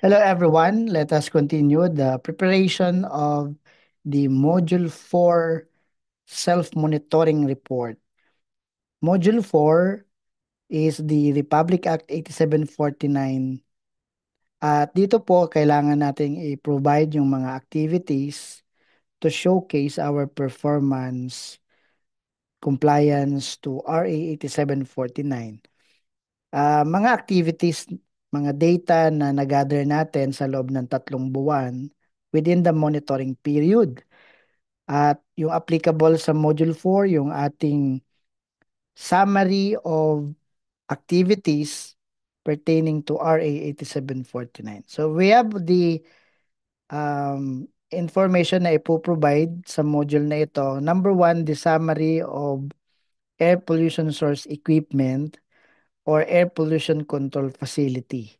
Hello, everyone. Let us continue the preparation of the Module 4 Self-Monitoring Report. Module 4 is the Republic Act 8749. At dito po, kailangan nating i-provide yung mga activities to showcase our performance compliance to RA 8749. Mga activities, mga data na nag-gather natin sa loob ng 3 buwan within the monitoring period. At yung applicable sa Module 4, yung ating summary of activities pertaining to RA 8749. So we have the information na ipoprovide sa module na ito. Number one, the summary of air pollution source equipment or air pollution control facility.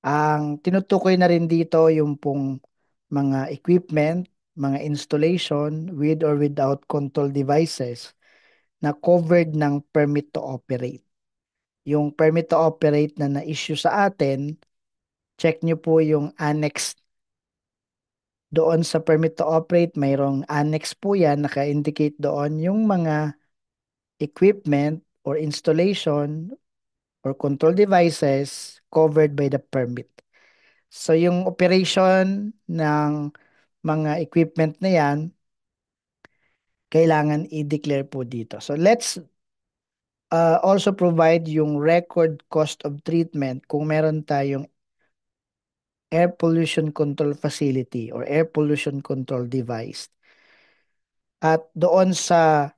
Ang tinutukoy na rin dito yung pong mga equipment, mga installation with or without control devices na covered ng permit to operate. Yung permit to operate na na-issue sa atin, check nyo po yung annex doon sa permit to operate. Mayroong annex po yan, naka-indicate doon yung mga equipment or installation or control devices covered by the permit. So yung operation ng mga equipment na yan, kailangan i-declare po dito. So let's also provide yung record cost of treatment kung meron tayong air pollution control facility or air pollution control device. At doon sa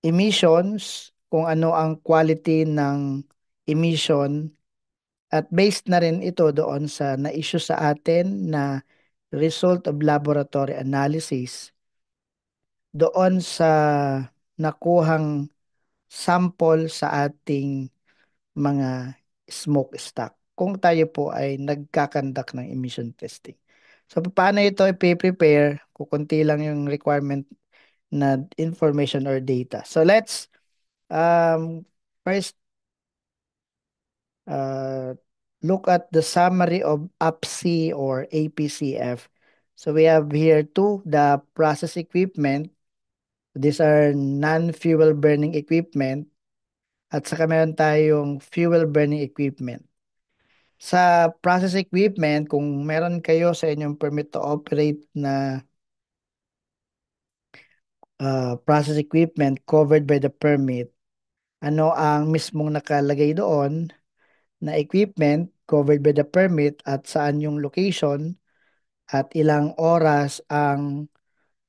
emissions, kung ano ang quality ng emission at based na rin ito doon sa na-issue sa atin na result of laboratory analysis doon sa nakuhang sample sa ating mga smokestack kung tayo po ay nagkakandak ng emission testing. So, paano ito i-prepare? Kukunti lang yung requirement na information or data. So, let's first uh, look at the summary of APC or APCF. So, we have here the process equipment. These are non-fuel burning equipment. At saka meron tayong fuel burning equipment. Sa process equipment, kung meron kayo sa inyong permit to operate na process equipment covered by the permit, ano ang mismong nakalagay doon na equipment covered by the permit at saan yung location at ilang oras ang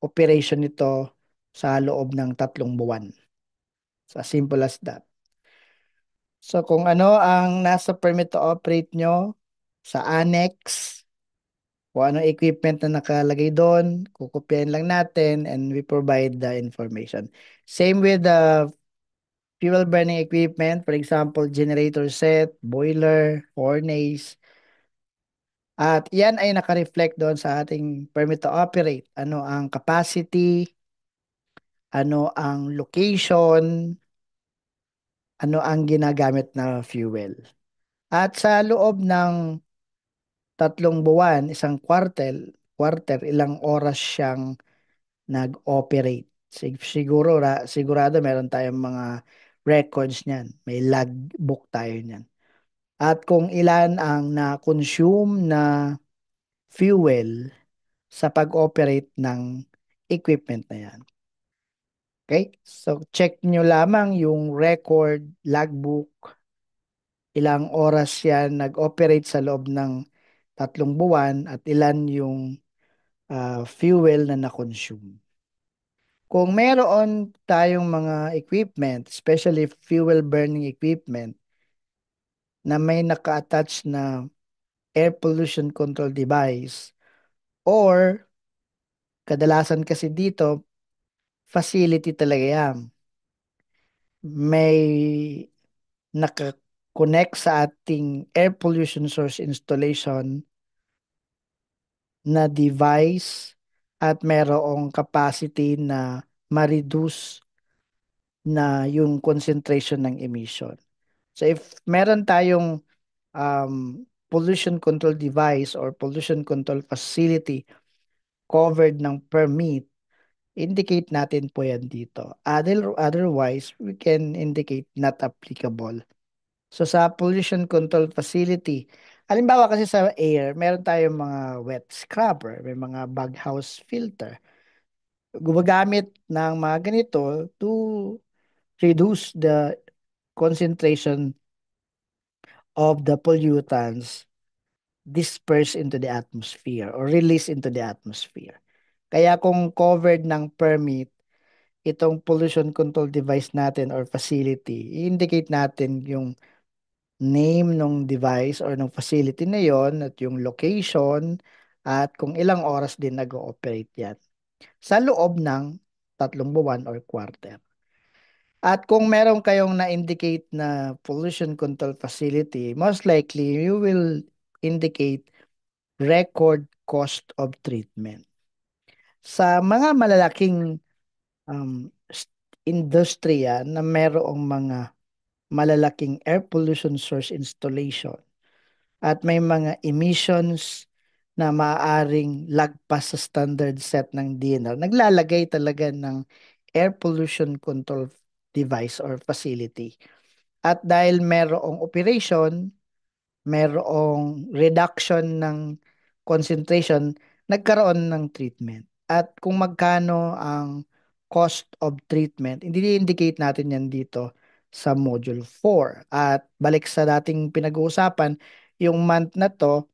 operation nito sa loob ng 3 buwan. So, as simple as that. So, kung ano ang nasa permit to operate nyo sa annex, kung anong equipment na nakalagay doon, kukopyahin lang natin and we provide the information. Same with the fuel burning equipment, for example, generator set, boiler, furnace. At yan ay naka-reflect doon sa ating permit to operate. Ano ang capacity, ano ang location, ano ang ginagamit na fuel. At sa loob ng 3 buwan, isang quarter, ilang oras siyang nag-operate. Sigurado meron tayong mga records niyan. May logbook tayo niyan. At kung ilan ang na-consume na fuel sa pag-operate ng equipment na yan. Okay? So, check nyo lamang yung record, logbook, ilang oras yan nag-operate sa loob ng 3 buwan at ilan yung fuel na na-consume. Kung meron tayong mga equipment, especially fuel burning equipment, na may naka-attach na air pollution control device or kadalasan kasi dito, facility talaga yan. May naka-connect sa ating air pollution source installation na device at merong capacity na ma-reduce na yung concentration ng emission. So if meron tayong um, pollution control device or pollution control facility covered ng permit, indicate natin po yan dito. Otherwise, we can indicate not applicable. So sa pollution control facility, halimbawa kasi sa air, meron tayong mga wet scrubber, may mga baghouse filter. Gumagamit ng mga ganito to reduce the concentration of the pollutants dispersed into the atmosphere or released into the atmosphere. Kaya kung covered ng permit, itong pollution control device natin or facility, i-indicate natin yung name ng device or ng facility na yon at yung location at kung ilang oras din nag-ooperate yan sa loob ng 3 buwan or quarter. At kung meron kayong na-indicate na pollution control facility, most likely you will indicate record cost of treatment. Sa mga malalaking industriya na merong mga malalaking air pollution source installation at may mga emissions na maaaring lagpas sa standard set ng DNR, naglalagay talaga ng air pollution control device or facility. At dahil merong operation, merong reduction ng concentration, nagkaroon ng treatment. At kung magkano ang cost of treatment, hindi indicate natin yan dito sa Module 4. At balik sa dating pinag-uusapan, yung month na to,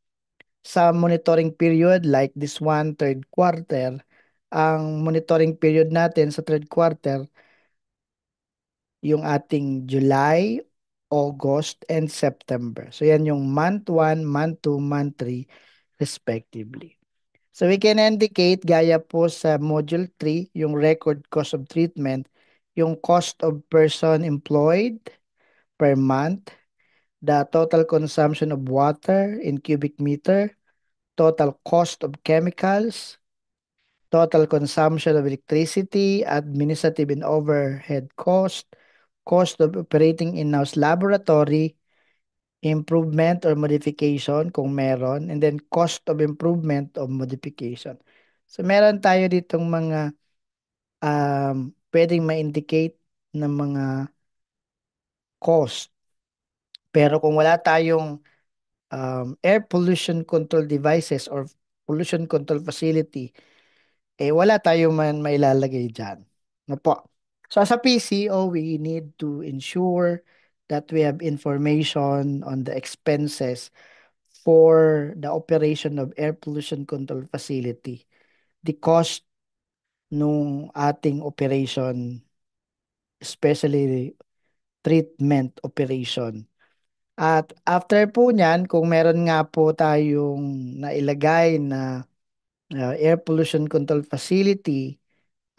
sa monitoring period like this one, third quarter, ang monitoring period natin sa third quarter, yung ating July, August, and September. So yan yung month 1, month 2, month 3 respectively. So we can indicate gaya po sa module 3, yung record cost of treatment, yung cost of person employed per month, the total consumption of water in cubic meter, total cost of chemicals, total consumption of electricity, administrative and overhead cost, cost of operating in-house laboratory, improvement or modification kung meron, and then cost of improvement or modification. So meron tayo ditong mga pwedeng ma-indicate ng mga cost. Pero kung wala tayong air pollution control devices or pollution control facility, wala tayong man mailalagay dyan. No po. So as a PCO, we need to ensure that we have information on the expenses for the operation of air pollution control facility. The cost nung ating operation, especially treatment operation. At after po niyan, kung meron nga po tayong nailagay na air pollution control facility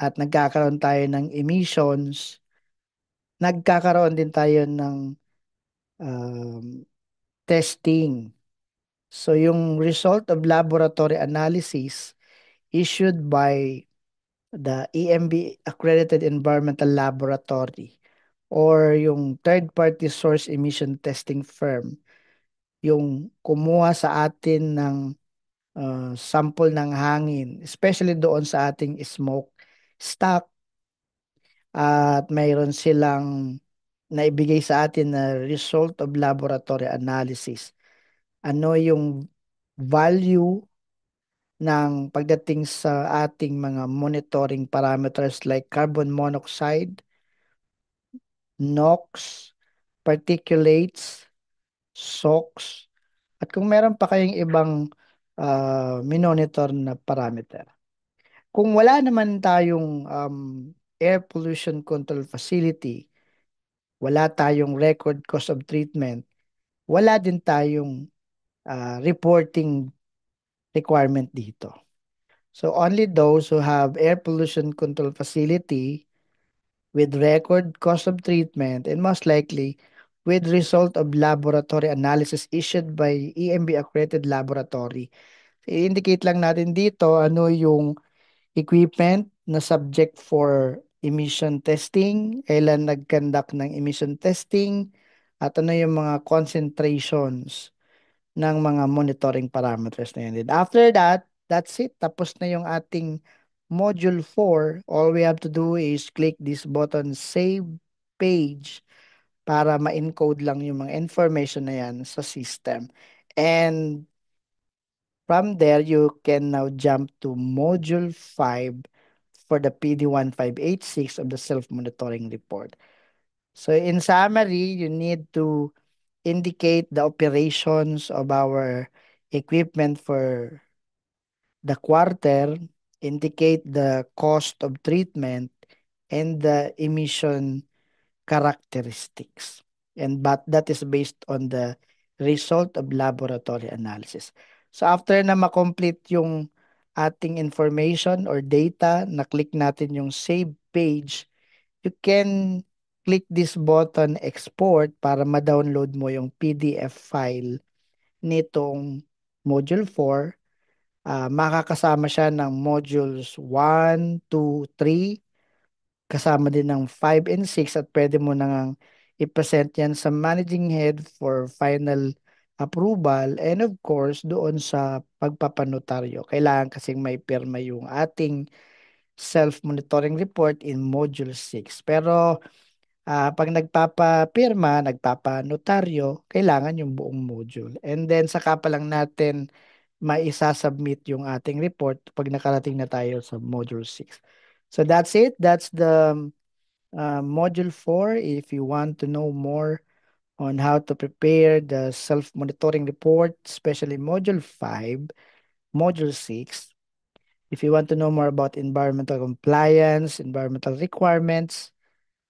at nagkakaroon tayo ng emissions, nagkakaroon din tayo ng um, testing. So yung result of laboratory analysis issued by the EMB accredited environmental laboratory or yung third party source emission testing firm yung kumuha sa atin ng sample ng hangin, especially doon sa ating smoke stack at mayroon silang naibigay sa atin na result of laboratory analysis. Ano yung value ng pagdating sa ating mga monitoring parameters like carbon monoxide, NOx, particulates, SOx, at kung meron pa kayong ibang minonitor na parameter. Kung wala naman tayong air pollution control facility, wala tayong record cost of treatment, wala din tayong reporting requirement dito. So only those who have air pollution control facility with record cost of treatment and most likely with result of laboratory analysis issued by EMB accredited laboratory. I-indicate lang natin dito ano yung equipment na subject for emission testing, kailan nag-conduct ng emission testing, at ano yung mga concentrations ng mga monitoring parameters na yun. And after that, that's it. Tapos na yung ating module 4. All we have to do is click this button, Save Page, para ma-encode lang yung mga information na yan sa system. And from there, you can now jump to module 5 for the PD1586 of the self-monitoring report. So in summary, you need to indicate the operations of our equipment for the quarter, indicate the cost of treatment, and the emission characteristics. And but that is based on the result of laboratory analysis. So after na ma-complete yung ating information or data, na-click natin yung save page, you can click this button export para ma-download mo yung PDF file nitong module 4. Makakasama siya ng modules 1, 2, 3, kasama din ng 5 and 6 at pwede mo nang i-present yan sa managing head for final approval and of course doon sa pagpapanotaryo. Kailangan kasing may pirma yung ating self-monitoring report in module 6. Pero pag nagpapapirma, nagpapanotaryo, kailangan yung buong module. And then saka pa lang natin maisa-submit yung ating report pag nakarating na tayo sa module 6. So that's it. That's the module 4. If you want to know more on how to prepare the self-monitoring report, especially module 5, module 6, if you want to know more about environmental compliance, environmental requirements,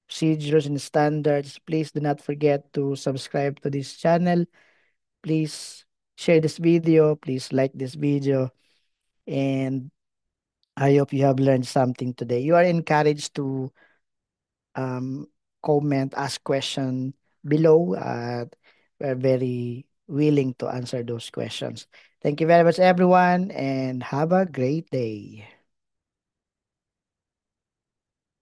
procedures and standards, please do not forget to subscribe to this channel. Please share this video. Please like this video. And I hope you have learned something today. You are encouraged to um, comment, ask question below. We're very willing to answer those questions. Thank you very much, everyone, and have a great day.